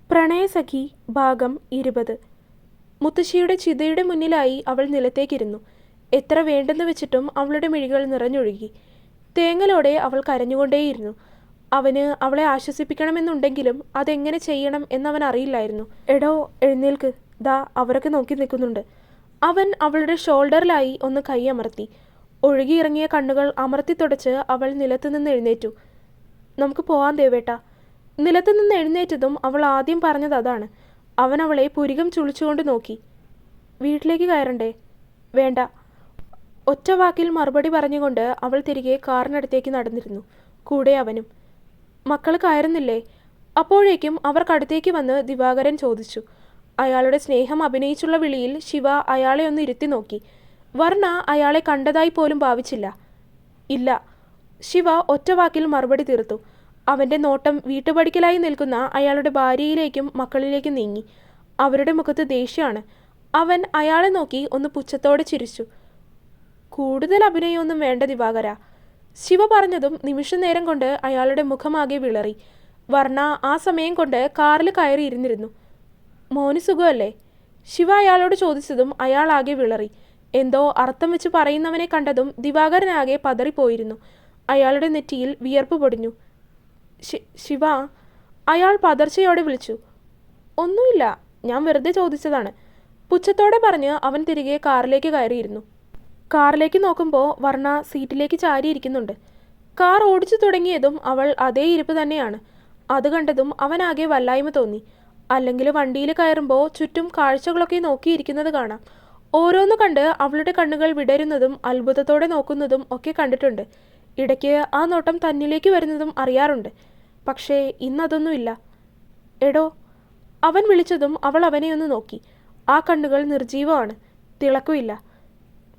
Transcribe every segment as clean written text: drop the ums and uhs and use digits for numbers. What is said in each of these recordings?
പ്രണയസഖി ഭാഗം 20. മുത്തശ്ശിയുടെ ചിതയുടെ മുന്നിലായി അവൾ നിലത്തേക്കിരുന്നു. എത്ര വേണ്ടെന്ന് വെച്ചിട്ടും അവളുടെ മിഴികൾ നിറഞ്ഞൊഴുകി. തേങ്ങലോടെ അവൾ കരഞ്ഞുകൊണ്ടേയിരുന്നു. അവന് അവളെ ആശ്വസിപ്പിക്കണമെന്നുണ്ടെങ്കിലും അതെങ്ങനെ ചെയ്യണം എന്നവൻ അറിയില്ലായിരുന്നു. എടോ, എഴുന്നേൽക്ക്, ദാ അവരൊക്കെ നോക്കി നിൽക്കുന്നുണ്ട്. അവൻ അവളുടെ ഷോൾഡറിലായി ഒന്ന് കൈയമർത്തി. ഒഴുകിയിറങ്ങിയ കണ്ണുകൾ അമർത്തി തുടച്ച് അവൾ നിലത്തുനിന്ന് എഴുന്നേറ്റു. നമുക്ക് പോവാൻ ദേവേട്ടാ. നിലത്തുനിന്ന് എഴുന്നേറ്റതും അവൾ ആദ്യം പറഞ്ഞത് അതാണ്. അവൻ അവളെ പുരികം ചുളിച്ചുകൊണ്ട് നോക്കി. വീട്ടിലേക്ക് കയറണ്ടേ? വേണ്ട. ഒറ്റ വാക്കിൽ മറുപടി പറഞ്ഞുകൊണ്ട് അവൾ തിരികെ കാറിനടുത്തേക്ക് നടന്നിരുന്നു. കൂടെ അവനും. മക്കൾ കയറുന്നില്ലേ? അപ്പോഴേക്കും അവർക്കടുത്തേക്ക് വന്ന് ദിവാകരൻ ചോദിച്ചു. അയാളുടെ സ്നേഹം അഭിനയിച്ചുള്ള വിളിയിൽ ശിവ അയാളെ ഒന്ന് ഇരുത്തി നോക്കി. വർണ്ണ അയാളെ കണ്ടതായി പോലും ഭാവിച്ചില്ല. ഇല്ല. ശിവ ഒറ്റ വാക്കിൽ മറുപടി തീർത്തു. അവൻ്റെ നോട്ടം വീട്ടുപടിക്കലായി നിൽക്കുന്ന അയാളുടെ ഭാര്യയിലേക്കും മക്കളിലേക്കും നീങ്ങി. അവരുടെ മുഖത്ത് ദേഷ്യമാണ്. അവൻ അയാളെ നോക്കി ഒന്ന് പുച്ഛത്തോടെ ചിരിച്ചു. കൂടുതൽ അഭിനയമൊന്നും വേണ്ട ദിവാകര. ശിവ പറഞ്ഞതും നിമിഷനേരം കൊണ്ട് അയാളുടെ മുഖമാകെ വിളറി. വർണ്ണ ആ സമയം കൊണ്ട് കാറിൽ കയറി ഇരുന്നിരുന്നു. മോന് സുഖമല്ലേ? ശിവ അയാളോട് ചോദിച്ചതും അയാൾ ആകെ വിളറി. എന്തോ അർത്ഥം വെച്ച് പറയുന്നവനെ കണ്ടതും ദിവാകരനാകെ പതറിപ്പോയിരുന്നു. അയാളുടെ നെറ്റിയിൽ വിയർപ്പ് പൊടിഞ്ഞു. ശിവ, അയാൾ പതർച്ചയോടെ വിളിച്ചു. ഒന്നുമില്ല, ഞാൻ വെറുതെ ചോദിച്ചതാണ്. പുച്ഛത്തോടെ പറഞ്ഞ് അവൻ തിരികെ കാറിലേക്ക് കയറിയിരുന്നു. കാറിലേക്ക് നോക്കുമ്പോൾ വർണ്ണ സീറ്റിലേക്ക് ചാരിയിരിക്കുന്നുണ്ട്. കാർ ഓടിച്ചു തുടങ്ങിയതും അവൾ അതേ ഇരിപ്പ് തന്നെയാണ്. അത് കണ്ടതും അവനാകെ വല്ലായ്മ തോന്നി. അല്ലെങ്കിൽ വണ്ടിയിൽ കയറുമ്പോൾ ചുറ്റും കാഴ്ചകളൊക്കെ നോക്കിയിരിക്കുന്നത് കാണാം. ഓരോന്ന് കണ്ട് അവളുടെ കണ്ണുകൾ വിടരുന്നതും അത്ഭുതത്തോടെ നോക്കുന്നതും ഒക്കെ കണ്ടിട്ടുണ്ട്. ഇടയ്ക്ക് ആ നോട്ടം തന്നിലേക്ക് വരുന്നതും അറിയാറുണ്ട്. പക്ഷേ ഇന്നതൊന്നുമില്ല. എടോ, അവൻ വിളിച്ചതും അവൾ അവനെ ഒന്ന് നോക്കി. ആ കണ്ണുകൾ നിർജീവമാണ്, തിളക്കമില്ല.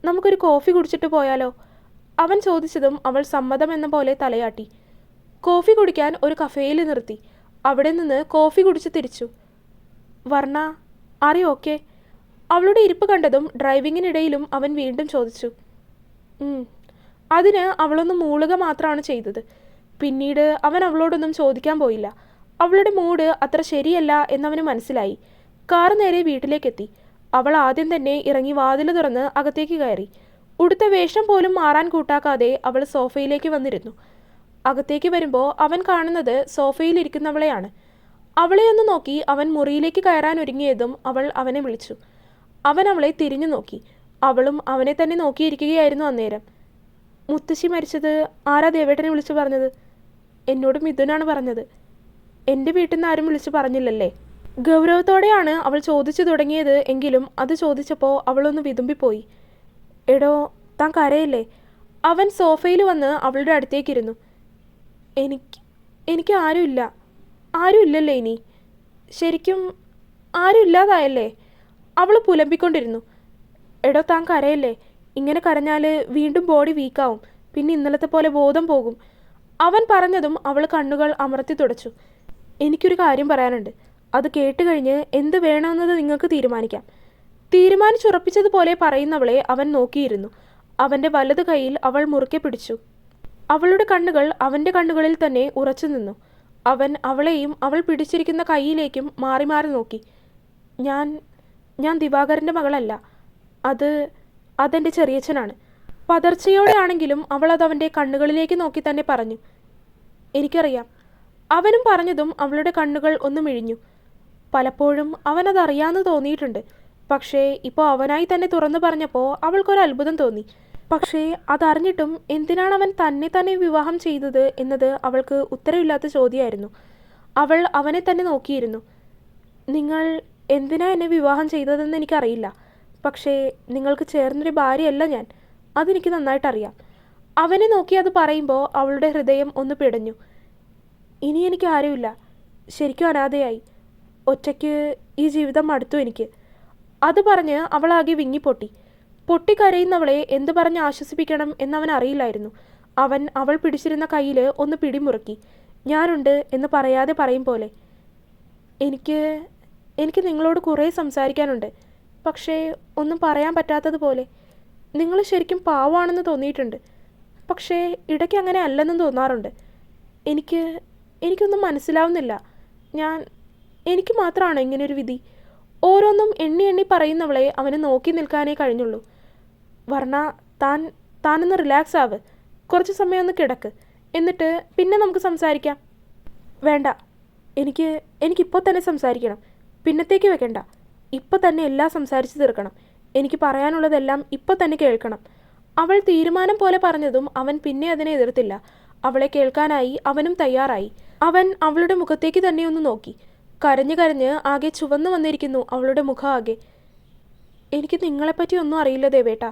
നമുക്കൊരു കോഫി കുടിച്ചിട്ട് പോയാലോ? അവൻ ചോദിച്ചതും അവൾ സമ്മതമെന്ന പോലെ തലയാട്ടി. കോഫി കുടിക്കാൻ ഒരു കഫേയിൽ നിർത്തി. അവിടെ നിന്ന് കോഫി കുടിച്ച് തിരിച്ചു. വർണ്ണ, അറിയോ ഓക്കെ? അവളുടെ ഇരിപ്പ് കണ്ടതും ഡ്രൈവിങ്ങിനിടയിലും അവൻ വീണ്ടും ചോദിച്ചു. അതിന് അവളൊന്ന് മൂളുക മാത്രമാണ് ചെയ്തത്. പിന്നീട് അവൻ അവളോടൊന്നും ചോദിക്കാൻ പോയില്ല. അവളുടെ മൂഡ് അത്ര ശരിയല്ല എന്നവന് മനസ്സിലായി. കാർ നേരെ വീട്ടിലേക്കെത്തി. അവൾ ആദ്യം തന്നെ ഇറങ്ങി വാതിൽ തുറന്ന് അകത്തേക്ക് കയറി. ഉടുത്ത വേഷം പോലും മാറാൻ കൂട്ടാക്കാതെ അവൾ സോഫയിലേക്ക് വന്നിരുന്നു. അകത്തേക്ക് വരുമ്പോൾ അവൻ കാണുന്നത് സോഫയിലിരിക്കുന്നവളെയാണ്. അവളെ ഒന്ന് നോക്കി അവൻ മുറിയിലേക്ക് കയറാൻ ഒരുങ്ങിയതും അവൾ അവനെ വിളിച്ചു. അവൻ അവളെ തിരിഞ്ഞു നോക്കി. അവളും അവനെ തന്നെ നോക്കിയിരിക്കുകയായിരുന്നു അന്നേരം. മുത്തശ്ശി മരിച്ചത് ആരാ ദേവേട്ടനെ വിളിച്ചു പറഞ്ഞത്? എന്നോട് മിഥുനാണ് പറഞ്ഞത്. എൻ്റെ വീട്ടിൽ നിന്ന് ആരും വിളിച്ചു പറഞ്ഞില്ലല്ലേ? ഗൗരവത്തോടെയാണ് അവൾ ചോദിച്ചു തുടങ്ങിയത്. എങ്കിലും അത് ചോദിച്ചപ്പോൾ അവളൊന്ന് വിതുമ്പിപ്പോയി. എടോ, താൻ കരയില്ലേ? അവൻ സോഫയിൽ വന്ന് അവളുടെ അടുത്തേക്കിരുന്നു. എനിക്ക് ആരുമില്ല. ആരുമില്ലല്ലേ ഇനി? ശരിക്കും ആരും ഇല്ലാതായല്ലേ? അവൾ പുലമ്പിക്കൊണ്ടിരുന്നു. എടോ, താൻ കരയല്ലേ? ഇങ്ങനെ കരഞ്ഞാൽ വീണ്ടും ബോഡി വീക്കാവും. പിന്നെ ഇന്നലത്തെ പോലെ ബോധം പോകും. അവൻ പറഞ്ഞതും അവൾ കണ്ണുകൾ അമർത്തി തുടച്ചു. എനിക്കൊരു കാര്യം പറയാനുണ്ട്. അത് കേട്ടുകഴിഞ്ഞ് എന്ത് വേണമെന്നത് നിങ്ങൾക്ക് തീരുമാനിക്കാം. തീരുമാനിച്ചുറപ്പിച്ചതുപോലെ പറയുന്നവളെ അവൻ നോക്കിയിരുന്നു. അവൻ്റെ വലത് കൈയിൽ അവൾ മുറുക്കെ പിടിച്ചു. അവളുടെ കണ്ണുകൾ അവൻ്റെ കണ്ണുകളിൽ തന്നെ ഉറച്ചു നിന്നു. അവൻ അവളെയും അവൾ പിടിച്ചിരിക്കുന്ന കൈയിലേക്കും മാറി മാറി നോക്കി. ഞാൻ ദിവാകരൻ്റെ മകളല്ല. അതെൻ്റെ ചെറിയച്ഛനാണ്. പതർച്ചയോടെയാണെങ്കിലും അവൾ അതവൻ്റെ കണ്ണുകളിലേക്ക് നോക്കി തന്നെ പറഞ്ഞു. എനിക്കറിയാം. അവനും പറഞ്ഞതും അവളുടെ കണ്ണുകൾ ഒന്ന് മിഴിഞ്ഞു. പലപ്പോഴും അവനതറിയാമെന്ന് തോന്നിയിട്ടുണ്ട്. പക്ഷേ ഇപ്പോൾ അവനായി തന്നെ തുറന്നു പറഞ്ഞപ്പോൾ അവൾക്കൊരു അത്ഭുതം തോന്നി. പക്ഷേ അതറിഞ്ഞിട്ടും എന്തിനാണ് അവൻ തന്നെ വിവാഹം ചെയ്തത് എന്നത് അവൾക്ക് ഉത്തരവില്ലാത്ത ചോദ്യമായിരുന്നു. അവൾ അവനെ തന്നെ നോക്കിയിരുന്നു. നിങ്ങൾ എന്തിനാ എന്നെ വിവാഹം ചെയ്തതെന്ന് എനിക്കറിയില്ല. പക്ഷേ നിങ്ങൾക്ക് ചേർന്നൊരു ഭാര്യയല്ല ഞാൻ. അതെനിക്ക് നന്നായിട്ടറിയാം. അവനെ നോക്കി അത് പറയുമ്പോൾ അവളുടെ ഹൃദയം ഒന്ന് പിടഞ്ഞു. ഇനി എനിക്ക് ആരുമില്ല. ശരിക്കും അനാഥയായി. ഒറ്റയ്ക്ക് ഈ ജീവിതം മടുത്തു എനിക്ക്. അത് പറഞ്ഞ് അവളാകെ വിങ്ങിപ്പൊട്ടി. പൊട്ടിക്കരയുന്നവളെ എന്തു പറഞ്ഞ് ആശ്വസിപ്പിക്കണം എന്നവൻ അറിയില്ലായിരുന്നു. അവൾ പിടിച്ചിരുന്ന കയ്യിൽ ഒന്ന് പിടിമുറുക്കി. ഞാനുണ്ട് എന്ന് പറയാതെ പറയും പോലെ. എനിക്ക് നിങ്ങളോട് കുറേ സംസാരിക്കാനുണ്ട്. പക്ഷേ ഒന്നും പറയാൻ പറ്റാത്തതുപോലെ. നിങ്ങൾ ശരിക്കും പാവമാണെന്ന് തോന്നിയിട്ടുണ്ട്. പക്ഷേ ഇടയ്ക്ക് അങ്ങനെ അല്ലെന്നും തോന്നാറുണ്ട്. എനിക്കൊന്നും മനസ്സിലാവുന്നില്ല. എനിക്ക് മാത്രമാണോ ഇങ്ങനൊരു വിധി? ഓരോന്നും എണ്ണി എണ്ണി പറയുന്നവളെ അവന് നോക്കി നിൽക്കാനേ കഴിഞ്ഞുള്ളൂ. വർണ്ണ, താനൊന്ന് റിലാക്സ് ആവ്. കുറച്ച് സമയം ഒന്ന് കിടക്ക്. എന്നിട്ട് പിന്നെ നമുക്ക് സംസാരിക്കാം. വേണ്ട, എനിക്കിപ്പോൾ തന്നെ സംസാരിക്കണം. പിന്നത്തേക്ക് വെക്കണ്ട. ഇപ്പോൾ തന്നെ എല്ലാം സംസാരിച്ച് തീർക്കണം. എനിക്ക് പറയാനുള്ളതെല്ലാം ഇപ്പോൾ തന്നെ കേൾക്കണം. അവൾ തീരുമാനം പോലെ പറഞ്ഞതും അവൻ പിന്നെ അതിനെ എതിർത്തില്ല. അവളെ കേൾക്കാനായി അവനും തയ്യാറായി. അവൻ അവളുടെ മുഖത്തേക്ക് തന്നെ ഒന്ന് നോക്കി. കരഞ്ഞ് കരഞ്ഞ് ആകെ ചുവന്നു വന്നിരിക്കുന്നു അവളുടെ മുഖം ആകെ. എനിക്ക് നിങ്ങളെപ്പറ്റി ഒന്നും അറിയില്ല ദേവേട്ട.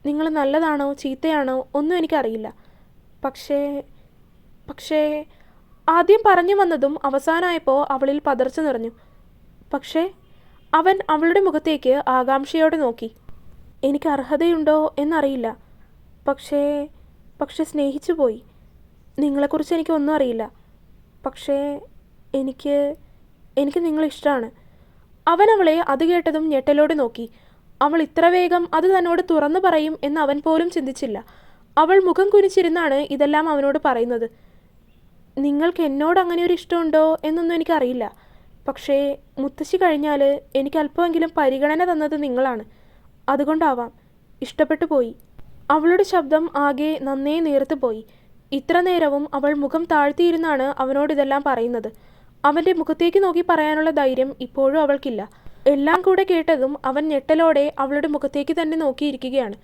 നിങ്ങൾ നല്ലതാണോ ചീത്തയാണോ ഒന്നും എനിക്കറിയില്ല. പക്ഷേ ആദ്യം പറഞ്ഞു വന്നതും അവസാനമായപ്പോൾ അവളിൽ പതർച്ച നിറഞ്ഞു. പക്ഷേ അവൻ അവളുടെ മുഖത്തേക്ക് ആകാംക്ഷയോടെ നോക്കി. എനിക്ക് അർഹതയുണ്ടോ എന്നറിയില്ല. പക്ഷേ സ്നേഹിച്ചു പോയി. നിങ്ങളെക്കുറിച്ച് എനിക്കൊന്നും അറിയില്ല. പക്ഷേ എനിക്ക് നിങ്ങളിഷ്ടമാണ്. അവൻ അവളെ അത് കേട്ടതും ഞെട്ടലോടെ നോക്കി. അവൾ ഇത്ര വേഗം അത് തന്നോട് തുറന്നു പറയും എന്ന് അവൻ പോലും ചിന്തിച്ചില്ല. അവൾ മുഖം കുനിച്ചിരുന്നാണ് ഇതെല്ലാം അവനോട് പറയുന്നത്. നിങ്ങൾക്ക് എന്നോട് അങ്ങനെ ഒരു ഇഷ്ടമുണ്ടോ എന്നൊന്നും എനിക്കറിയില്ല. പക്ഷേ മുത്തശ്ശി കഴിഞ്ഞാൽ എനിക്ക് അല്പമെങ്കിലും പരിഗണന തന്നത് നിങ്ങളാണ്. അതുകൊണ്ടാവാം ഇഷ്ടപ്പെട്ടു പോയി. അവളുടെ ശബ്ദം ആകെ നന്നേ നേർത്തു പോയി. ഇത്ര നേരവും അവൾ മുഖം താഴ്ത്തിയിരുന്നാണ് അവനോട് ഇതെല്ലാം പറയുന്നത്. അവൻ്റെ മുഖത്തേക്ക് നോക്കി പറയാനുള്ള ധൈര്യം ഇപ്പോഴും അവൾക്കില്ല. എല്ലാം കൂടെ കേട്ടതും അവൻ ഞെട്ടലോടെ അവളുടെ മുഖത്തേക്ക് തന്നെ നോക്കിയിരിക്കുകയാണ്.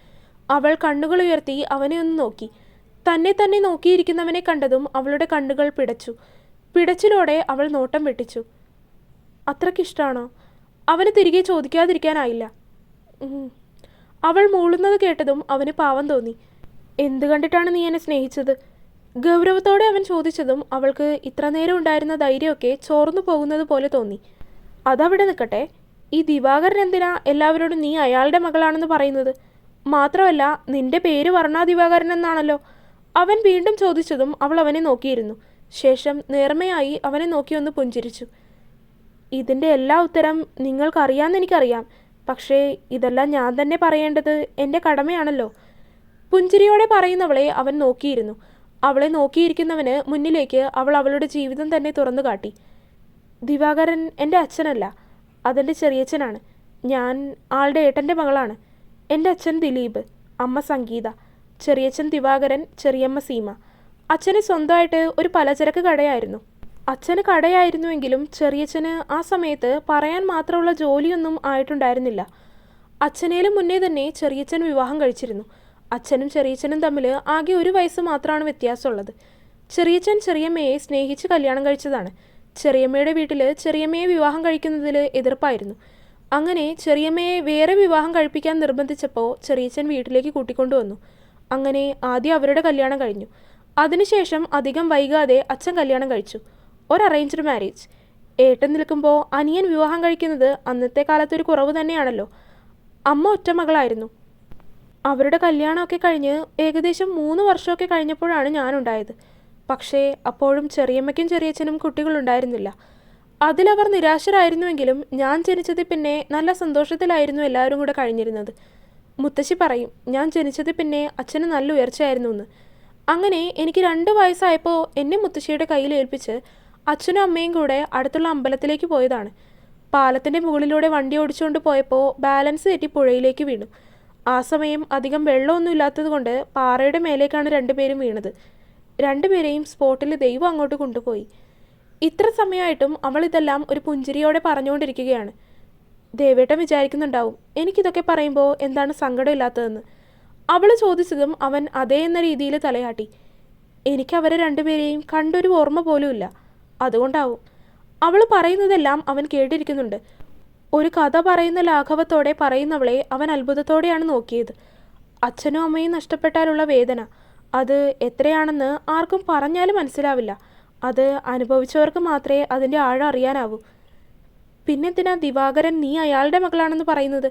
അവൾ കണ്ണുകൾ ഉയർത്തി അവനെ ഒന്ന് നോക്കി. തന്നെ നോക്കിയിരിക്കുന്നവനെ കണ്ടതും അവളുടെ കണ്ണുകൾ പിടച്ചു. പിടച്ചിലോടെ അവൾ നോട്ടം വെട്ടിച്ചു. അത്രയ്ക്കിഷ്ടമാണോ? അവന് തിരികെ ചോദിക്കാതിരിക്കാനായില്ല. അവൾ മൂളുന്നത് കേട്ടതും അവന് പാവം തോന്നി. എന്ത് കണ്ടിട്ടാണ് നീ എന്നെ സ്നേഹിച്ചത്? ഗൗരവത്തോടെ അവൻ ചോദിച്ചതും അവൾക്ക് ഇത്ര നേരം ഉണ്ടായിരുന്ന ധൈര്യമൊക്കെ ചോർന്നു പോകുന്നത് പോലെ തോന്നി. അതവിടെ നിൽക്കട്ടെ, ഈ ദിവാകരൻ എന്തിനാ എല്ലാവരോടും നീ അയാളുടെ മകളാണെന്ന് പറയുന്നത്? മാത്രമല്ല, നിന്റെ പേര് വർണ്ണ ദിവാകരൻ എന്നാണല്ലോ. അവൻ വീണ്ടും ചോദിച്ചതും അവൾ അവനെ നോക്കിയിരുന്നു. ശേഷം നേർമയായി അവനെ നോക്കി ഒന്ന് പുഞ്ചിരിച്ചു. ഇതിൻ്റെ എല്ലാ ഉത്തരം നിങ്ങൾക്കറിയാമെന്നെനിക്കറിയാം. പക്ഷേ ഇതെല്ലാം ഞാൻ തന്നെ പറയേണ്ടത് എൻ്റെ കടമയാണല്ലോ. പുഞ്ചിരിയോടെ പറയുന്നവളെ അവൻ നോക്കിയിരുന്നു. അവളെ നോക്കിയിരിക്കുന്നവന് മുന്നിലേക്ക് അവൾ അവളുടെ ജീവിതം തന്നെ തുറന്നു കാട്ടി. ദിവാകരൻ എൻ്റെ അച്ഛനല്ല, അതെൻ്റെ ചെറിയച്ഛനാണ്. ഞാൻ ആളുടെ ഏട്ടൻ്റെ മകളാണ്. എൻ്റെ അച്ഛൻ ദിലീപ്, അമ്മ സംഗീത, ചെറിയച്ഛൻ ദിവാകരൻ, ചെറിയമ്മ സീമ. അച്ഛന് സ്വന്തമായിട്ട് ഒരു പലചരക്ക് കടയായിരുന്നു. അച്ഛന് കടയായിരുന്നുവെങ്കിലും ചെറിയച്ഛന് ആ സമയത്ത് പറയാൻ മാത്രമുള്ള ജോലിയൊന്നും ആയിട്ടുണ്ടായിരുന്നില്ല. അച്ഛനേലും മുന്നേ തന്നെ ചെറിയച്ഛൻ വിവാഹം കഴിച്ചിരുന്നു. അച്ഛനും ചെറിയച്ഛനും തമ്മിൽ ആകെ 1 വയസ്സ് മാത്രമാണ് വ്യത്യാസമുള്ളത്. ചെറിയച്ഛൻ ചെറിയമ്മയെ സ്നേഹിച്ച് കല്യാണം കഴിച്ചതാണ്. ചെറിയമ്മയുടെ വീട്ടിൽ ചെറിയമ്മയെ വിവാഹം കഴിക്കുന്നതിൽ എതിർപ്പായിരുന്നു. അങ്ങനെ ചെറിയമ്മയെ വേറെ വിവാഹം കഴിപ്പിക്കാൻ നിർബന്ധിച്ചപ്പോൾ ചെറിയച്ഛൻ വീട്ടിലേക്ക് കൂട്ടിക്കൊണ്ടുവന്നു. അങ്ങനെ ആദ്യം അവരുടെ കല്യാണം കഴിഞ്ഞു. അതിനുശേഷം അധികം വൈകാതെ അച്ഛൻ കല്യാണം കഴിച്ചു. ഒരു അറേഞ്ച്ഡ് മാരേജ്. ഏട്ടൻ നിൽക്കുമ്പോൾ അനിയൻ വിവാഹം കഴിക്കുന്നത് അന്നത്തെ കാലത്തൊരു കുറവ് തന്നെയാണല്ലോ. അമ്മ ഒറ്റ മകളായിരുന്നു. അവരുടെ കല്യാണമൊക്കെ കഴിഞ്ഞ് ഏകദേശം 3 വർഷമൊക്കെ കഴിഞ്ഞപ്പോഴാണ് ഞാനുണ്ടായത്. പക്ഷേ അപ്പോഴും ചെറിയമ്മയ്ക്കും ചെറിയച്ഛനും കുട്ടികളുണ്ടായിരുന്നില്ല. അതിലവർ നിരാശരായിരുന്നുവെങ്കിലും ഞാൻ ജനിച്ചതിൽ പിന്നെ നല്ല സന്തോഷത്തിലായിരുന്നു എല്ലാവരും കൂടെ കഴിഞ്ഞിരുന്നത്. മുത്തശ്ശി പറയും ഞാൻ ജനിച്ചതിൽ പിന്നെ അച്ഛന് നല്ല ഉയർച്ചയായിരുന്നു എന്ന്. അങ്ങനെ എനിക്ക് 2 വയസ്സായപ്പോൾ എന്നെ മുത്തശ്ശിയുടെ കയ്യിൽ ഏൽപ്പിച്ച് അച്ഛനും അമ്മയും കൂടെ അടുത്തുള്ള അമ്പലത്തിലേക്ക് പോയതാണ്. പാലത്തിൻ്റെ മുകളിലൂടെ വണ്ടി ഓടിച്ചുകൊണ്ട് പോയപ്പോൾ ബാലൻസ് തെറ്റി പുഴയിലേക്ക് വീണു. ആ സമയം അധികം വെള്ളമൊന്നും ഇല്ലാത്തത് കൊണ്ട് പാറയുടെ മേലേക്കാണ് 2 പേരും വീണത്. 2 പേരെയും സ്പോട്ടിൽ ദൈവം അങ്ങോട്ട് കൊണ്ടുപോയി. ഇത്ര സമയമായിട്ടും അവൾ ഇതെല്ലാം ഒരു പുഞ്ചിരിയോടെ പറഞ്ഞുകൊണ്ടിരിക്കുകയാണ്. ദേവേട്ടൻ വിചാരിക്കുന്നുണ്ടാവും എനിക്കിതൊക്കെ പറയുമ്പോൾ എന്താണ് സങ്കടമില്ലാത്തതെന്ന്. അവൾ ചോദിച്ചതും അവൻ അതേ എന്ന രീതിയിൽ തലയാട്ടി. എനിക്ക് അവരെ 2 പേരെയും കണ്ടൊരു ഓർമ്മ പോലുമില്ല. അതുകൊണ്ടാവും. അവൾ പറയുന്നതെല്ലാം അവൻ കേട്ടിരിക്കുന്നുണ്ട്. ഒരു കഥ പറയുന്ന ലാഘവത്തോടെ പറയുന്നവളെ അവൻ അത്ഭുതത്തോടെയാണ് നോക്കിയത്. അച്ഛനും അമ്മയും നഷ്ടപ്പെട്ടാലുള്ള വേദന അത് എത്രയാണെന്ന് ആർക്കും പറഞ്ഞാലും മനസ്സിലാവില്ല. അത് അനുഭവിച്ചവർക്ക് മാത്രമേ അതിൻ്റെ ആഴം അറിയാനാവൂ. പിന്നെന്തിനാ ദിവാകരൻ നീ അയാളുടെ മകളാണെന്ന് പറയുന്നത്?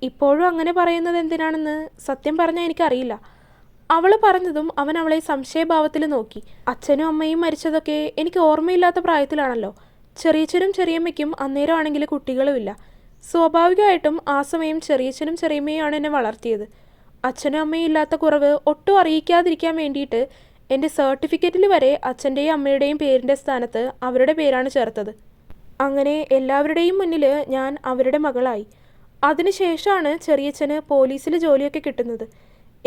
ഇപ്പോഴും അങ്ങനെ പറയുന്നത് എന്തിനാണെന്ന് സത്യം പറഞ്ഞാൽ എനിക്കറിയില്ല. അവൾ പറഞ്ഞതും അവൻ അവളെ സംശയഭാവത്തിൽ നോക്കി. അച്ഛനും അമ്മയും മരിച്ചതൊക്കെ എനിക്ക് ഓർമ്മയില്ലാത്ത പ്രായത്തിലാണല്ലോ. ചെറിയച്ഛനും ചെറിയമ്മയ്ക്കും അന്നേരം ആണെങ്കിൽ കുട്ടികളുമില്ല. സ്വാഭാവികമായിട്ടും ആ സമയം ചെറിയച്ഛനും ചെറിയമ്മയുമാണ് എന്നെ വളർത്തിയത്. അച്ഛനും അമ്മയും ഇല്ലാത്ത കുറവ് ഒട്ടും അറിയിക്കാതിരിക്കാൻ വേണ്ടിയിട്ട് എൻ്റെ സർട്ടിഫിക്കറ്റിൽ വരെ അച്ഛൻ്റെയും അമ്മയുടെയും പേരിൻ്റെ സ്ഥാനത്ത് അവരുടെ പേരാണ് ചേർത്തത്. അങ്ങനെ എല്ലാവരുടെയും മുന്നിൽ ഞാൻ അവരുടെ മകളായി. അതിനുശേഷമാണ് ചെറിയച്ഛന് പോലീസിൽ ജോലിയൊക്കെ കിട്ടുന്നത്.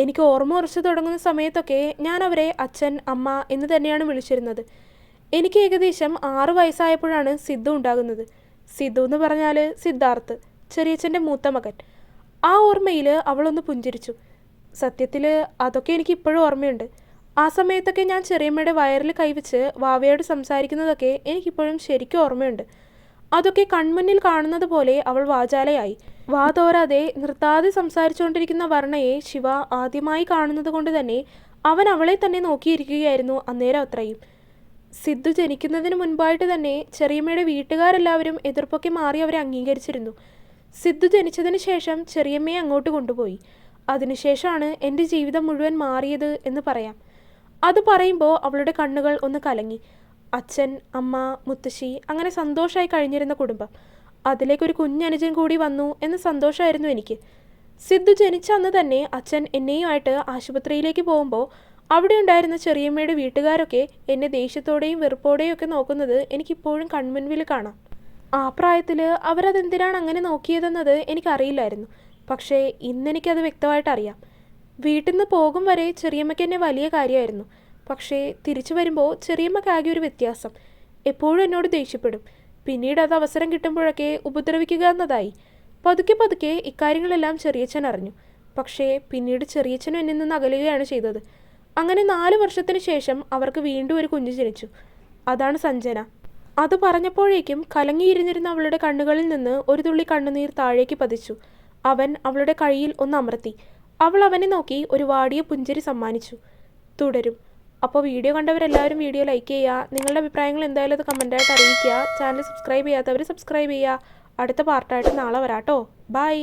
എനിക്ക് ഓർമ്മ ഉറച്ചു തുടങ്ങുന്ന സമയത്തൊക്കെ ഞാൻ അവരെ അച്ഛൻ, അമ്മ എന്ന് തന്നെയാണ് വിളിച്ചിരുന്നത്. എനിക്ക് ഏകദേശം 6 വയസ്സായപ്പോഴാണ് സിദ്ധു ഉണ്ടാകുന്നത്. സിദ്ധു എന്ന് പറഞ്ഞാൽ സിദ്ധാർത്ഥ്, ചെറിയച്ഛൻ്റെ മൂത്ത മകൻ. ആ ഓർമ്മയിൽ അവളൊന്ന് പുഞ്ചിരിച്ചു. സത്യത്തിൽ അതൊക്കെ എനിക്ക് ഇപ്പോഴും ഓർമ്മയുണ്ട്. ആ സമയത്തൊക്കെ ഞാൻ ചെറിയമ്മയുടെ വയറിൽ കൈവച്ച് വാവയോട് സംസാരിക്കുന്നതൊക്കെ എനിക്കിപ്പോഴും ശരിക്കും ഓർമ്മയുണ്ട്. അതൊക്കെ കൺമുന്നിൽ കാണുന്നത് പോലെ അവൾ വാചാലയായി. വാ തോരാതെ നിർത്താതെ സംസാരിച്ചുകൊണ്ടിരിക്കുന്ന വർണ്ണയെ ശിവ ആദ്യമായി കാണുന്നത് കൊണ്ട് തന്നെ അവൻ അവളെ തന്നെ നോക്കിയിരിക്കുകയായിരുന്നു അന്നേരം അത്രയും. സിദ്ധു ജനിക്കുന്നതിന് മുൻപായിട്ട് തന്നെ ചെറിയമ്മയുടെ വീട്ടുകാരെല്ലാവരും എതിർപ്പൊക്കെ മാറി അവരെ അംഗീകരിച്ചിരുന്നു. സിദ്ധു ജനിച്ചതിന് ശേഷം ചെറിയമ്മയെ അങ്ങോട്ട് കൊണ്ടുപോയി. അതിനുശേഷമാണ് എൻ്റെ ജീവിതം മുഴുവൻ മാറിയത് എന്ന് പറയാം. അത് പറയുമ്പോൾ അവളുടെ കണ്ണുകൾ ഒന്ന് കലങ്ങി. അച്ഛൻ, അമ്മ, മുത്തശ്ശി, അങ്ങനെ സന്തോഷമായി കഴിഞ്ഞിരുന്ന കുടുംബം. അതിലേക്കൊരു കുഞ്ഞനുജൻ കൂടി വന്നു എന്ന സന്തോഷമായിരുന്നു എനിക്ക്. സിദ്ധു ജനിച്ച അന്ന് തന്നെ അച്ഛൻ എന്നെയുമായിട്ട് ആശുപത്രിയിലേക്ക് പോകുമ്പോൾ അവിടെ ഉണ്ടായിരുന്ന ചെറിയമ്മയുടെ വീട്ടുകാരൊക്കെ എന്നെ ദേഷ്യത്തോടെയും വെറുപ്പോടെയും ഒക്കെ നോക്കുന്നത് എനിക്കിപ്പോഴും കൺമുൻപിൽ കാണാം. ആ പ്രായത്തിൽ അവരതെന്തിനാണ് അങ്ങനെ നോക്കിയതെന്നത് എനിക്കറിയില്ലായിരുന്നു. പക്ഷേ ഇന്നെനിക്കത് വ്യക്തമായിട്ട് അറിയാം. വീട്ടിൽ നിന്ന് പോകും വരെ ചെറിയമ്മയ്ക്ക് എന്നെ വലിയ കാര്യമായിരുന്നു. പക്ഷേ തിരിച്ചു വരുമ്പോൾ ചെറിയമ്മയ്ക്കാകെ ഒരു വ്യത്യാസം. എപ്പോഴും എന്നോട് ദേഷ്യപ്പെടും. പിന്നീട് അത് അവസരം കിട്ടുമ്പോഴൊക്കെ ഉപദ്രവിക്കുക എന്നതായി. പതുക്കെ പതുക്കെ ഇക്കാര്യങ്ങളെല്ലാം ചെറിയച്ഛൻ അറിഞ്ഞു. പക്ഷേ പിന്നീട് ചെറിയച്ഛനും എന്നിൽ നിന്ന് അകലുകയാണ് ചെയ്തത്. അങ്ങനെ 4 വർഷത്തിന് ശേഷം അവർക്ക് വീണ്ടും ഒരു കുഞ്ഞ് ജനിച്ചു. അതാണ് സഞ്ജന. അത് പറഞ്ഞപ്പോഴേക്കും കലങ്ങിയിരുന്നിരുന്ന അവളുടെ കണ്ണുകളിൽ നിന്ന് ഒരു തുള്ളി കണ്ണുനീർ താഴേക്ക് പതിച്ചു. അവൻ അവളുടെ കൈയിൽ ഒന്ന് അമർത്തി. അവൾ അവനെ നോക്കി ഒരു വാടിയ പുഞ്ചിരി സമ്മാനിച്ചു. തുടരും. അപ്പോൾ വീഡിയോ കണ്ടവരെല്ലാവരും വീഡിയോ ലൈക്ക് ചെയ്യുക. നിങ്ങളുടെ അഭിപ്രായങ്ങൾ എന്തായാലും അത് കമൻറ്റായിട്ട് അറിയിക്കുക. ചാനൽ സബ്സ്ക്രൈബ് ചെയ്യാത്തവർ സബ്സ്ക്രൈബ് ചെയ്യുക. അടുത്ത പാർട്ടായിട്ട് നാളെ വരാട്ടോ. ബൈ.